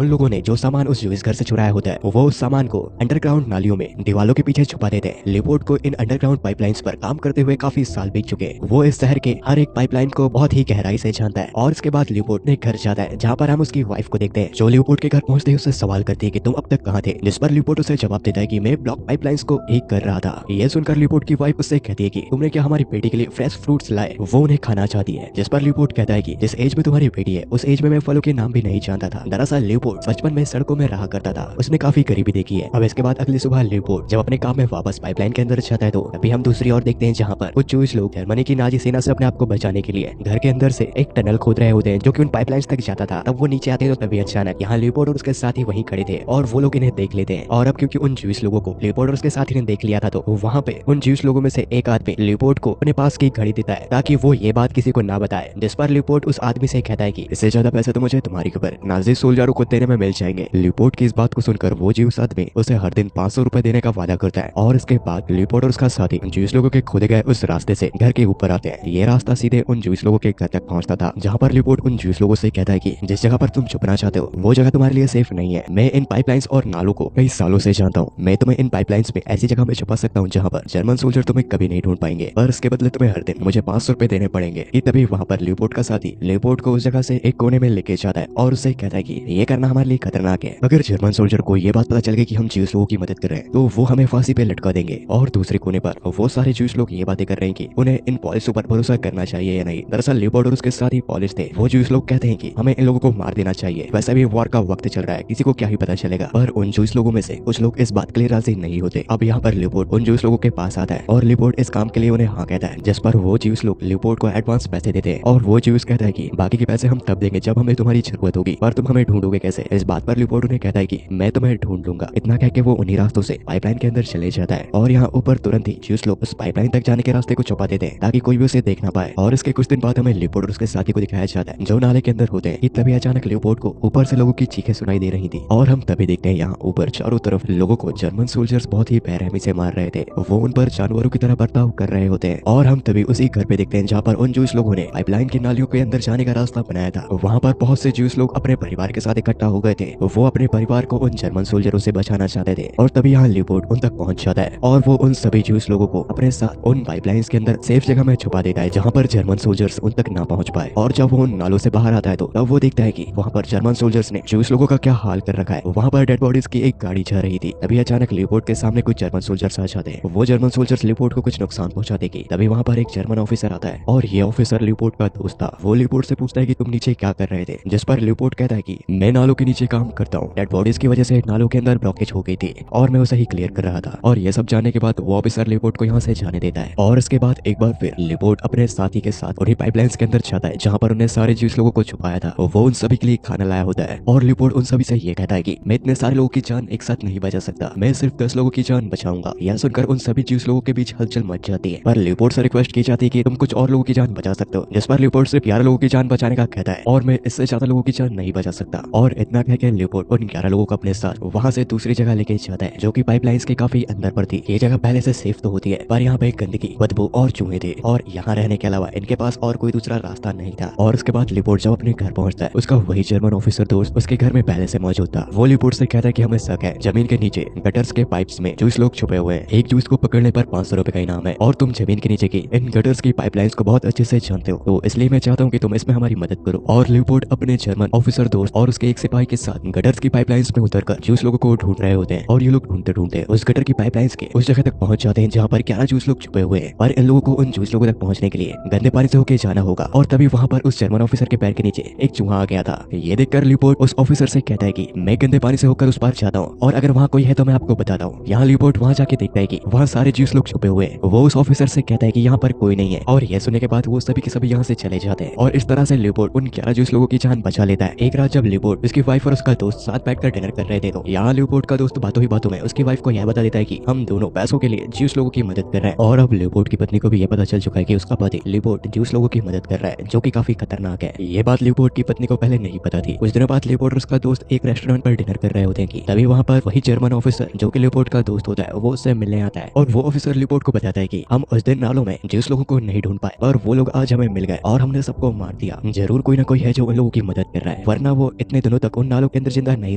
उन लोगों ने जो सामान उस जूस घर से चुराया होता है वो उस सामान को अंडरग्राउंड नालियों में दीवालों के पीछे छुपा देते हैं। लियोपोल्ड को इन अंडरग्राउंड पाइपलाइंस पर काम करते हुए काफी साल बीत चुके हैं। वो इस शहर के हर एक पाइपलाइन को बहुत ही गहराई से जानता है। और इसके बाद लियोपोल्ड एक घर जाता है जहाँ पर हम उसकी वाइफ को देखते हैं, जो लियोपोल्ड के घर पहुंचते ही उससे सवाल करती है कि तुम अब तक कहाँ थे। जिस पर लियोपोल्ड उसे जवाब देता है कि मैं ब्लॉक पाइपलाइंस को ठीक कर रहा था। ये सुनकर लियोपोल्ड की वाइफ उससे कहती है कि तुमने क्या हमारी बेटी के लिए फ्रेश फ्रूट्स लाए, वो उन्हें खाना चाहती है। जिस पर लियोपोल्ड कहता है कि जिस एज में तुम्हारी बेटी है उस एज में मैं फलों के नाम भी नहीं जानता था। दरअसल लियोपोल्ड बचपन में सड़कों में रहा करता था, उसने काफी गरीबी देखी है। अब इसके बाद अगली सुबह लियोपोल्ड जब अपने काम में वापस पाइपलाइन के अंदर जाता है तो अभी हम दूसरी ओर देखते हैं जहाँ पर कुछ जूस लोग जर्मनी की नाजी सेना से अपने आप को बचाने के लिए घर के अंदर से एक टनल खोद रहे होते हैं जो कि उन पाइपलाइंस तक जाता था। तब वो नीचे आते हैं तो तभी अचानक यहाँ लियोपोल्ड और उसके साथी वहीं खड़े थे और वो लोग इन्हें देख लेते हैं। और अब क्योंकि उन जूस लोगों को लियोपोल्ड और उसके साथी ने देख लिया था तो वहाँ पे उन जूस लोगों में से एक आदमी लियोपोल्ड को अपने पास की घड़ी देता है ताकि वो ये बात किसी को ना बताए। जिस पर लियोपोल्ड उस आदमी से कहता है कि इससे ज्यादा पैसे तो मुझे तुम्हारी खबर नाजी सोल्जरों को देने में मिल जाएंगे। लियोपोल्ड की इस बात को सुनकर वो जूस आदमी उसे हर दिन 500 रुपए देने का वादा करता है। और इसके बाद लियोपोल्ड और उसका साथी जूस लोगों के खोदे गए उस रास्ते से घर के ऊपर आते हैं। ये रास्ता सीधे उन जूस लोगों के घर तक पहुंचता था जहाँ पर लियोपोल्ड उन जूस लोगों से कहता है कि जिस जगह पर तुम छुपना चाहते हो वो जगह तुम्हारे लिए सेफ नहीं है। मैं इन पाइपलाइंस और नालों को कई सालों से जानता हूँ। मैं तुम्हें इन पाइपलाइंस में ऐसी जगह में छुपा सकता हूँ जहाँ पर जर्मन सोल्जर तुम्हें कभी नहीं ढूंढ पाएंगे, पर इसके बदले तुम्हें हर दिन मुझे 500 रुपए देने पड़ेंगे। कि तभी वहाँ पर लियोपोल्ड का साथी लियोपोल्ड को उस जगह से एक कोने में लेके जाता है और उससे कहता है कि ये करना हमारे लिए खतरनाक है। अगर जर्मन सोल्जर को ये बात पता चल गई कि हम जूस लोगों की मदद कर रहे हैं तो वो हमें फांसी पे लटका देंगे। और दूसरे कोने पर वो सारे जूस लोग ये बातें कर रहे हैं कि उन्हें इन पॉलिसों पर भरोसा करना चाहिए या नहीं। दरअसल लियोपोल्ड और उसके साथ ही पॉलिस थे। वो जूस लोग कहते हैं कि हमें इन लोगों को मार देना चाहिए, वैसे भी वॉर का वक्त चल रहा है, किसी को क्या ही पता चलेगा। पर उन जूस लोगों में से कुछ लोग इस बात के लिए राजी नहीं होते। अब यहाँ पर लियोपोल्ड उन जूस लोगों के पास आता है और लियोपोल्ड इस काम के लिए उन्हें हाँ कहता है। जिस पर वो जूस लोग लियोपोल्ड को एडवांस पैसे देते हैं और वो जूस कहता है कि बाकी के पैसे हम तब देंगे जब हमें तुम्हारी जरूरत होगी, पर तुम हमें ढूंढोगे कैसे। इस बात पर लियोपोल्ड उन्हें कहता है कि मैं तुम्हें ढूंढ लूंगा। इतना कह के वो उन्हीं रास्तों से पाइपलाइन के अंदर चले जाता है और यहाँ ऊपर तुरंत ही जूस लोग उस पाइपलाइन तक जाने के रास्ते को छुपा देते हैं ताकि कोई भी उसे देख ना पाए। और इसके कुछ दिन बाद हमें लियोपोल्ड और उसके साथी को दिखाया जाता है जो नाले के अंदर होते हैं। तभी अचानक लियोपोल्ड को ऊपर से लोगों की चीखें सुनाई दे रही थी और हम तभी देखते हैं यहाँ ऊपर चारों तरफ लोगों को जर्मन सोल्जर्स बहुत ही बेरहमी से मार रहे थे। वो उन पर जानवरों की तरह बर्ताव कर रहे होते हैं। और हम तभी उसी घर पे देखते हैं जहाँ पर उन जूस लोगों ने पाइपलाइन की नालियों के अंदर जाने का रास्ता बनाया था। वहाँ पर बहुत से जूस लोग अपने परिवार के साथ इकट्ठा हो गए थे। वो अपने परिवार को उन जर्मन सोल्जरों से बचाना चाहते थे। और तभी यहाँ लियोपोल्ड उन तक पहुंच जाता है और वो उन सभी जूस लोगों को अपने साथ उन पाइपलाइंस के अंदर सेफ जगह में छुपा देता है जहाँ पर जर्मन सोल्जर्स उन तक ना पहुंच पाए। और जब वो उन नालों से बाहर आता है तो तब वो देखता है कि वहाँ पर जर्मन सोल्जर्स ने जूस लोगों का क्या हाल कर रखा है। वहाँ पर डेड बॉडीज की एक गाड़ी जा रही थी। तभी अचानक लियोपोल्ड के सामने कुछ जर्मन सोल्जर्स आ जाते हैं। वो जर्मन सोल्जर्स लियोपोल्ड को कुछ नुकसान पहुंचा देगी। तभी वहाँ पर एक जर्मन ऑफिसर आता है और ये ऑफिसर लियोपोल्ड का दोस्त था। वो लियोपोल्ड से पूछता है कि तुम नीचे क्या कर रहे थे। जिस पर लियोपोल्ड कहता है कि मैं नालों के नीचे काम करता हूँ। डेड बॉडीज की वजह से नालों के अंदर ब्लॉकेज हो गई थी और मैं उसे ही क्लियर कर रहा था। और ये सब जानने के बाद वो ऑफिसर लियोपोल्ड को यहाँ से जाने देता है। और इसके बाद एक बार फिर लियोपोल्ड अपने साथी के साथ उन्हीं पाइपलाइंस के अंदर जाता है जहाँ पर उन्हें सारे जूस लोगों को छुपाया था। वो उन सभी के लिए खाना लाया होता है और लियोपोल्ड उन सभी से ये कहता है कि मैं इतने सारे लोगों की जान एक साथ नहीं बचा सकता, मैं सिर्फ 10 लोगों की जान बचाऊंगा। यह सुनकर उन सभी जूस लोगों के बीच हलचल मच जाती है। पर लियोपोल्ड से रिक्वेस्ट की जाती है कि तुम कुछ और लोगों की जान बचा सकते हो। जिस पर लियोपोल्ड सिर्फ 11 लोगों की जान बचाने का कहता है और मैं इससे ज्यादा लोगों की जान नहीं बचा सकता। और इतना कह के लियोपोल्ड उन 11 लोगों को अपने साथ वहाँ से दूसरी जगह लेके जाता है जो की पाइपलाइंस के काफी अंदर पर थी। ये जगह पहले से सेफ तो होती है पर यहाँ पे गंदगी, बदबू और चूहे थे और यहाँ रहने के अलावा इनके पास और कोई दूसरा रास्ता नहीं था। और उसके बाद लियोपोल्ड जब अपने घर पहुंचता है उसका वही जर्मन ऑफिसर दोस्त उसके घर में पहले से मौजूद था। वो लियोपोल्ड से कहता है कि हमें शक है जमीन के नीचे गटर्स के पाइप्स में जूस लोग छुपे हुए हैं। एक जूस को पकड़ने पर 500 रुपए का इनाम है और तुम जमीन के नीचे की इन गटर्स की पाइपलाइंस को बहुत अच्छे से जानते हो, तो इसलिए मैं चाहता हूँ कि तुम इसमें हमारी मदद करो। और लियोपोल्ड अपने जर्मन ऑफिसर दोस्त और उसके एक सिपाही के साथ गटर्स की पाइपलाइंस में उतरकर जूस लोगों को ढूंढ रहे होते हैं। और ये लोग ढूंढते ढूंढते उस गटर की पाइपलाइंस के उस जगह तक पहुंच जाते हैं जहाँ पर 11 जूस लोग छुपे हुए हैं। पर इन लोगों को उन जूस लोगों तक पहुंचने के लिए गंदे पानी से होकर जाना होगा। और तभी वहाँ पर उस जर्मन ऑफिसर के पैर के नीचे एक चूहा आ गया था। ये देखकर लियोपोल्ड उस ऑफिसर से कहता है कि मैं गंदे पानी से होकर उस पार जाता हूँ और अगर वहाँ कोई है तो मैं आपको बताता हूँ। यहाँ लियोपोल्ड वहाँ जाके देखता है कि वहाँ सारे जूस लोग छुपे हुए हैं। वो उस ऑफिसर से कहता है कि यहाँ पर कोई नहीं है और यह सुनने के बाद वो सभी के सभी यहाँ से चले जाते हैं। और इस तरह से लियोपोल्ड उन 11 जूस लोगों की जान बचा लेता है। एक रात जब लियोपोल्ड उसकी वाइफ और उसका दोस्त साथ बैठकर डिनर कर रहे थे तो यहाँ लियोपोल्ड का दोस्त बातों ही बातों में उसकी वाइफ को यह बता देता है कि हम दोनों पैसों के लिए जूस लोगों की मदद कर रहे हैं। और अब लियोपोल्ड की पत्नी को भी यह पता चल चुका है कि उसका पति लियोपोल्ड जूस लोगों की मदद कर रहा है जो कि काफी खतरनाक है। ये बात लियोपोल्ड की पत्नी को पहले नहीं पता थी। कुछ दिनों बाद लियोपोल्ड और उसका दोस्त एक रेस्टोरेंट पर डिनर कर रहे होते हैं कि तभी वहाँ पर वही जर्मन ऑफिसर जो कि लियोपोल्ड का दोस्त होता है वो उससे मिलने आता है। और वो ऑफिसर लियोपोल्ड को बताता है कि हम उस दिन नालों में जूस लोगों को नहीं ढूंढ पाए और वो लोग आज हमें मिल गए और हमने सबको मार दिया। जरूर कोई ना कोई है जो उन लोगों की मदद कर रहा है, वरना वो इतने दिनों तक तक उन नालों के अंदर जिंदा नहीं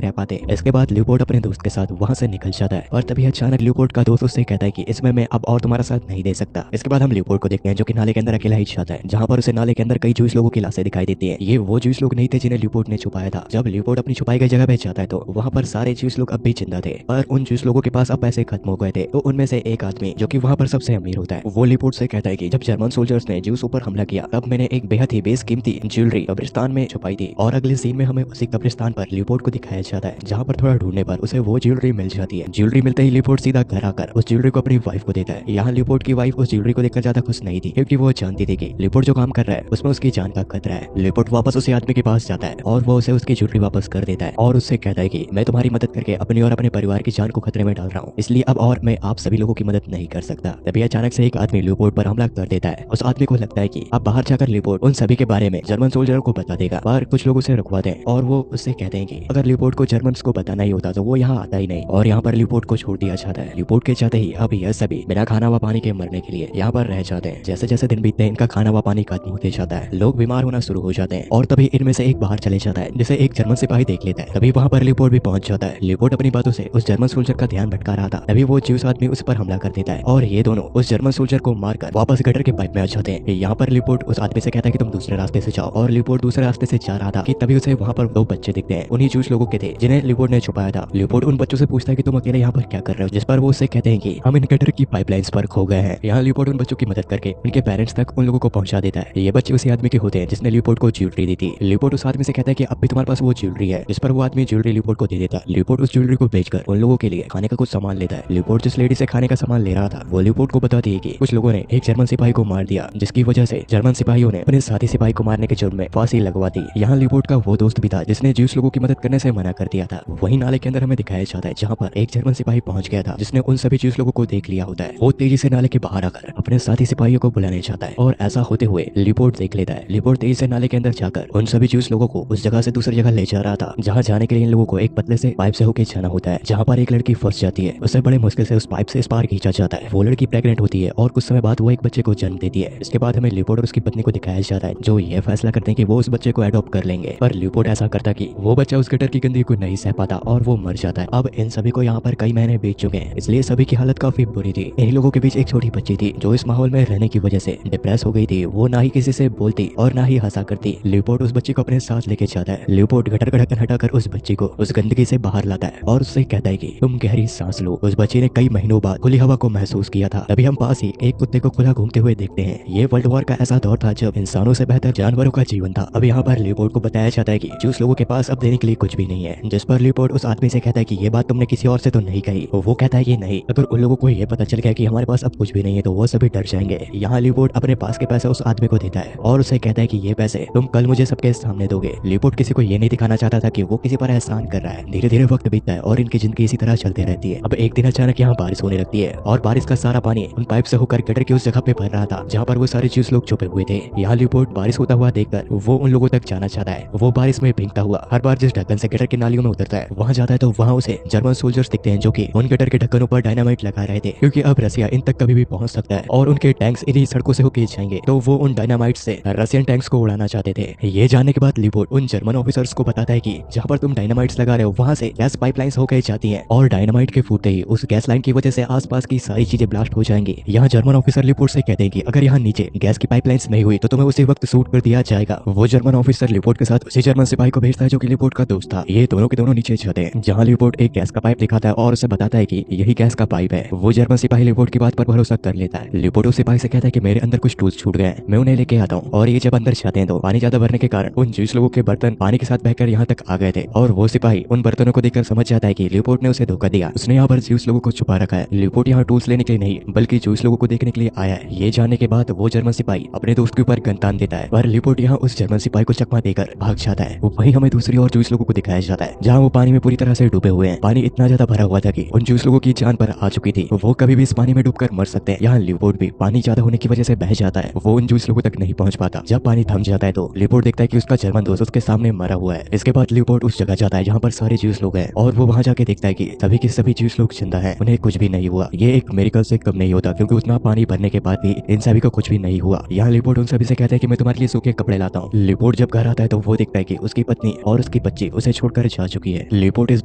रह पाते। इसके बाद ल्यूपोर्ट अपने दोस्त के साथ वहाँ से निकल जाता है और तभी अचानक ल्यूपोर्ट का दोस्त उससे कहता है कि इसमें मैं अब और तुम्हारा साथ नहीं दे सकता। इसके बाद हम ल्यूपोर्ट को देखते हैं जो कि नाले के अंदर अकेला ही जाता है, जहाँ पर उसे नाले के अंदर कई जूस लोगों की लाशें दिखाई देती है। ये वो जूस लोग नहीं थे जिन्हें ल्यूपोर्ट ने छुपाया था। जब ल्यूपोर्ट अपनी छुपाई गई जगह पे जाता है तो वहाँ पर सारे जूस लोग अब भी जिंदा थे, पर उन जूस लोगों के पास अब पैसे खत्म हो गए थे। तो उनमें से एक आदमी जो कि वहाँ पर सबसे अमीर होता है, वो ल्यूपोर्ट से कहता है कि जब जर्मन सोल्जर्स ने जूस ऊपर हमला किया तब मैंने एक बेहद ही बेसकीमती ज्वेलरी कब्रिस्तान में छुपाई थी। और अगले सीन में हमें उसी कब्रिस्तान पर ल्यूपोर्ट को दिखाया जाता है, जहाँ पर थोड़ा ढूंढने पर उसे वो ज्वेलरी मिल जाती है। ज्वेलरी मिलते ही ल्यूपोर्ट सीधा घर आकर उस ज्वेलरी को अपनी वाइफ को देता है। यहाँ ल्यूपोर्ट की वाइफ उस ज्वेलरी को देखकर ज्यादा खुश नहीं थी, क्योंकि वो जानती थी कि ल्यूपोर्ट जो काम कर रहा है उसमें उसकी जान का खतरा है। ल्यूपोर्ट वापस उसी आदमी के पास जाता है और वो उसे उसकी ज्वेलरी वापस कर देता है और उससे कहता है कि मैं तुम्हारी मदद करके अपनी और अपने परिवार की जान को खतरे में डाल रहा हूँ, इसलिए अब और मैं आप सभी लोगों की मदद नहीं कर सकता। तभी अचानक से एक आदमी ल्यूपोर्ट पर हमला कर देता है। उस आदमी को लगता है कि अब बाहर जाकर ल्यूपोर्ट उन सभी के बारे में जर्मन सोल्जरों को बता देगा, पर कुछ लोग उसे रुकवाते हैं और वो उससे कहते हैं कि अगर ल्यूपोर्ट को जर्मन्स को बताना ही होता तो वो यहाँ आता ही नहीं, और यहाँ पर ल्यूपोर्ट को छोड़ दिया जाता है। ल्यूपोर्ट के जाते ही अब यह सभी बिना खाना व पानी के मरने के लिए यहाँ पर रह जाते हैं। जैसे जैसे दिन बीतते हैं इनका खाना व पानी खत्म होते जाता है, लोग बीमार होना शुरू हो जाते हैं और तभी इनमें से एक बाहर चले जाता है जिसे एक जर्मन सिपाही देख लेता है। तभी वहाँ पर ल्यूपोर्ट भी पहुंच जाता है। ल्यूपोर्ट अपनी बातों से उस जर्मन सोल्जर का ध्यान भटका रहा था, तभी वो ज्यूस आदमी उस पर हमला कर देता है और ये दोनों उस जर्मन सोल्जर को मारकर वापस गटर के पाइप में आ जाते हैं। यहाँ पर ल्यूपोर्ट उस आदमी से कहता है कि तुम दूसरे रास्ते से जाओ, और ल्यूपोर्ट दूसरे रास्ते से जा रहा था कि तभी उसे वहाँ पर दो बच्चे दिखते हैं, उन्हीं जूस लोगों के थे जिन्हें ल्यूपोर्ट ने छुपाया था। ल्यूपोर्ट उन बच्चों से पूछता है कि तुम अकेले यहाँ पर क्या कर रहे हो, जिस पर वो उससे कहते हैं कि हम इन गटर की पाइपलाइंस पर खो गए हैं। यहाँ ल्यूपोर्ट उन बच्चों की मदद करके उनके पेरेंट्स तक उन लोगों को पहुंचा देता है। ये बच्चे उसी आदमी के होते हैं जिसने ल्यूपोर्ट को ज्वेलरी दी थी। ल्यूपोर्ट उस आदमी से कहता है कि अब भी तुम्हारे पास वो ज्वेलरी है, जिस पर वो आदमी ज्वेलरी ल्यूपोर्ट को दे देता है। ल्यूपोर्ट उस ज्वेलरी को बेचकर उन लोगों के लिए खाने का कुछ सामान लेता है। ल्यूपोर्ट जिस लेडी से खाने का सामान ले रहा था वो ल्यूपोर्ट को बताती है कि कुछ लोगों ने एक जर्मन सिपाही को मार दिया, जिसकी वजह से जर्मन सिपाहियों ने अपने साथी सिपाही को मारने के जुर्म में फांसी लगवा दी। यहाँ ल्यूपोर्ट का वो दोस्त भी था जिसने ज्यूस लोगों की मदद करने से मना कर दिया था। वही नाले के अंदर हमें दिखाया जाता है जहाँ पर एक जर्मन सिपाही पहुंच गया था जिसने उन सभी ज्यूस लोगों को देख लिया होता है। वो तेजी से नाले के बाहर आकर अपने साथी सिपाहियों को बुलाने जाता है और ऐसा होते हुए ल्यूपोर्ट देख लेता है। ल्यूपोर्ट तेजी से नाले के अंदर जाकर उन सभी ज्यूस लोगों को उस जगह से दूसरी जगह ले जा रहा था, जहाँ जाने के लिए इन लोगों को एक पतले से पाइप से होकर जाना होता है, जहाँ पर एक लड़की फंस जाती है। उसे बड़े मुश्किल से उस पाइप से इस पार खींचा जाता है। वो लड़की प्रेग्नेंट होती है और कुछ समय बाद वो एक बच्चे को जन्म देती है। इसके बाद हमें ल्यूपोर्ट और उसकी पत्नी को दिखाया जाता है जो ये फैसला करते हैं कि वो उस बच्चे को अडॉप्ट कर लेंगे, पर ल्यूपोर्ट ऐसा करता कि वो बच्चा उस गटर की गंदगी को नहीं सह पाता और वो मर जाता है। अब इन सभी को यहाँ पर कई महीने बीत चुके हैं, इसलिए सभी की हालत काफी बुरी थी। इन लोगों के बीच एक छोटी बच्ची थी जो इस माहौल में रहने की वजह से डिप्रेस हो गई थी। वो ना ही किसी से बोलती और ना ही हंसा करती। ल्यूपोर्ट उस बच्ची को अपने साथ लेके जाता है। ल्यूपोर्ट गटर का ढक्कन हटाकर उस बच्ची को उस गंदगी से बाहर लाता है और उससे कहता है कि तुम गहरी सांस लो। उस बच्ची ने कई महीनों बाद खुली हवा को महसूस किया था। तभी हम पास ही एक कुत्ते को खुला घूमते हुए देखते हैं। ये वर्ल्ड वॉर का ऐसा दौर था जब इंसानों से बेहतर जानवरों का जीवन था। अब यहाँ पर ल्यूपोर्ट को बताया जाता है कि जूस लोगों के पास अब देने के लिए कुछ भी नहीं है, जिस पर ल्यूपोर्ट उस आदमी से कहता है कि ये बात तुमने किसी और से तो नहीं कही। वो कहता है कि नहीं, अगर उन लोगों को ये पता चल गया कि हमारे पास अब कुछ भी नहीं है तो वो सभी डर जाएंगे। यहाँ ल्यूपोर्ट अपने पास के पैसे उस आदमी को देता है और उसे कहता है कि ये पैसे तुम कल मुझे सबके सामने दोगे। ल्यूपोर्ट किसी को ये नहीं दिखाना चाहता था कि वो किसी पर एहसान कर रहा है। धीरे धीरे वक्त बीतता है और इनकी जिंदगी इसी तरह चलती रहती है। अब एक दिन अचानक यहाँ बारिश होने लगती है और बारिश का सारा पानी उन पाइप से होकर गटर की उस जगह पे भर रहा था जहाँ पर वो सारे ज्यूस लोग छुपे हुए थे। यहाँ ल्यूपोर्ट बारिश होता हुआ देखकर वो उन लोगों तक जाना चाहता है। वो बारिश में भीगता हुआ हर बार जिस ढक्कन से गटर की नालियों में उतरता है वहाँ जाता है तो वहाँ उसे जर्मन सोल्जर्स दिखते हैं जो कि उन गटर के ढक्कनों पर डायनामाइट लगा रहे थे, क्योंकि अब रसिया इन तक कभी भी पहुंच सकता है और उनके टैंक्स इन्हीं सड़कों से होकर जाएंगे। तो वो उन डायनामाइट से रशियन टैंक्स को उड़ाना चाहते थे। ये जानने के बाद ल्यूपोर्ट उन जर्मन ऑफिसर्स को बताता है कि जहाँ पर तुम डायनामाइट्स लगा रहे हो वहाँ से गैस पाइपलाइंस होकर जाती हैं और डायनामाइट के फूटते ही उस गैस लाइन की वजह से आसपास की सारी चीजें ब्लास्ट हो जाएंगी। यहाँ जर्मन ऑफिसर ल्यूपोर्ट से कहते हैं कि अगर यहाँ नीचे गैस की पाइपलाइंस नहीं हुई तो तुम्हें उसी वक्त शूट कर दिया जाएगा। वो जर्मन ऑफिसर ल्यूपोर्ट के साथ उसी जर्मन सिपाही को भेजता है जो कि ल्यूपोर्ट का दोस्त था। ये दोनों के दोनों नीचे जाते हैं जहाँ ल्यूपोर्ट एक गैस का पाइप दिखाता है और उसे बताता है कि यही गैस का पाइप है। वो जर्मन सिपाही ल्यूपोर्ट की बात पर भरोसा कर लेता है। ल्यूपोर्ट उस सिपाही से कहता है कि मेरे अंदर कुछ टूल्स छूट गए हैं, मैं उन्हें लेके आता हूँ। और ये जब अंदर जाते हैं तो पानी ज्यादा भरने के कारण उन ज्यूस लोगों के बर्तन पानी के साथ बहकर यहाँ तक आ गए थे और वो सिपाही उन बर्तनों को देखकर समझ जाता है कि ल्यूपोर्ट ने उसे धोखा दिया। उसने यहाँ पर ज्यूस लोगों को छुपा रखा है। ल्यूपोर्ट यहाँ टूल्स लेने के लिए नहीं बल्कि ज्यूस लोगों को देखने के लिए आया है। ये जानने के बाद वो जर्मन सिपाही अपने दोस्त के ऊपर गन तान देता है, पर ल्यूपोर्ट यहाँ उस जर्मन सिपाही को चकमा देकर भाग जाता है। वहीं हमें दूसरी और ज्यूस लोगों को दिखाया जाता है जहाँ वो पानी में पूरी तरह से डूबे हुए हैं। पानी इतना ज्यादा भरा हुआ था कि उन ज्यूस लोगों की जान पर आ चुकी थी। वो कभी भी इस पानी में डूबकर मर सकते हैं। यहाँ ल्यूपोर्ट भी पानी ज्यादा होने की वजह से बह जाता है। वो उन ज्यूस लोगों तक नहीं पहुंच पाता। जब पानी थम जाता है तो ल्यूपोर्ट देखता है कि उसका जर्मन दोस्त उसके सामने मरा हुआ है। इसके बाद ल्यूपोर्ट उस जगह जाता है जहाँ पर सारे ज्यूस लोग हैं और वो वहाँ जाके देखता है कि सभी के सभी ज्यूस लोग जिंदा हैं, उन्हें कुछ भी नहीं हुआ। ये एक मेरिकल से कम नहीं होता क्योंकि उतना पानी भरने के बाद भी इन सभी को कुछ भी नहीं हुआ। यहाँ ल्यूपोर्ट उन सभी से कहता है कि मैं तुम्हारे लिए सूखे कपड़े लाता हूँ। ल्यूपोर्ट जब घर आता है तो वो देखता है कि उसकी पत्नी और उसकी बच्ची उसे छोड़कर जा चुकी है। लिपोट इस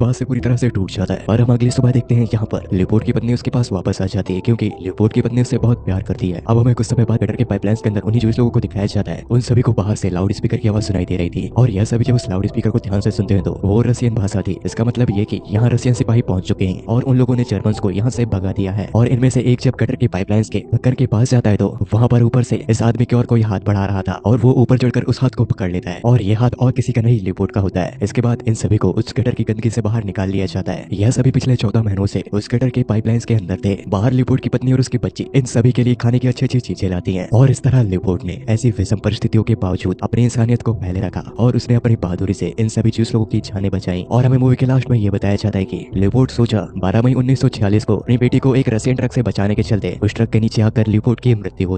बात से पूरी तरह से टूट जाता है और हम अगली सुबह देखते हैं यहाँ पर लिपोट की पत्नी उसके पास वापस आ जाती है क्योंकि लिपोट की पत्नी उससे बहुत प्यार करती है। अब हमें कुछ समय बाद गटर के पाइपलाइंस के अंदर उन्हीं जो लोगों को दिखाया जाता है उन सभी को बाहर से लाउड स्पीकर की आवाज सुनाई दे रही थी और यह सभी जब उस लाउड स्पीकर को ध्यान से सुनते हैं तो वो रसियन भाषा थी। इसका मतलब ये कि यहाँ रसियन सिपाही पहुंच चुके हैं और उन लोगों ने जर्मन्स को यहाँ से भगा दिया है। और इनमें से एक जब गटर के पाइपलाइंस के ढक्कन के पास जाता है तो वहाँ पर ऊपर से इस आदमी की ओर कोई हाथ बढ़ा रहा था और वो ऊपर चढ़कर उस हाथ को पकड़ लेता है और ये हाथ और किसी का नहीं लिपोट का होता है। इसके बाद इन सभी को उस गटर की गंदगी से बाहर निकाल लिया जाता है। यह सभी पिछले 14 महीनों से उस गटर के पाइपलाइंस के अंदर थे। बाहर लिपोट की पत्नी और उसकी बच्ची इन सभी के लिए खाने की अच्छी अच्छी चीजें लाती हैं और इस तरह लिपोट ने ऐसी विषम परिस्थितियों के बावजूद अपनी इंसानियत को पहले रखा और उसने अपनी बहादुरी से इन सभी जूस लोगों की जानें बचाई। और हमें मूवी के लास्ट में ये बताया जाता है कि लिपोट सोचा 12 मई 1946 को अपनी बेटी को एक रसियन ट्रक से बचाने के चलते उस ट्रक के नीचे आकर लिपोट की मृत्यु हो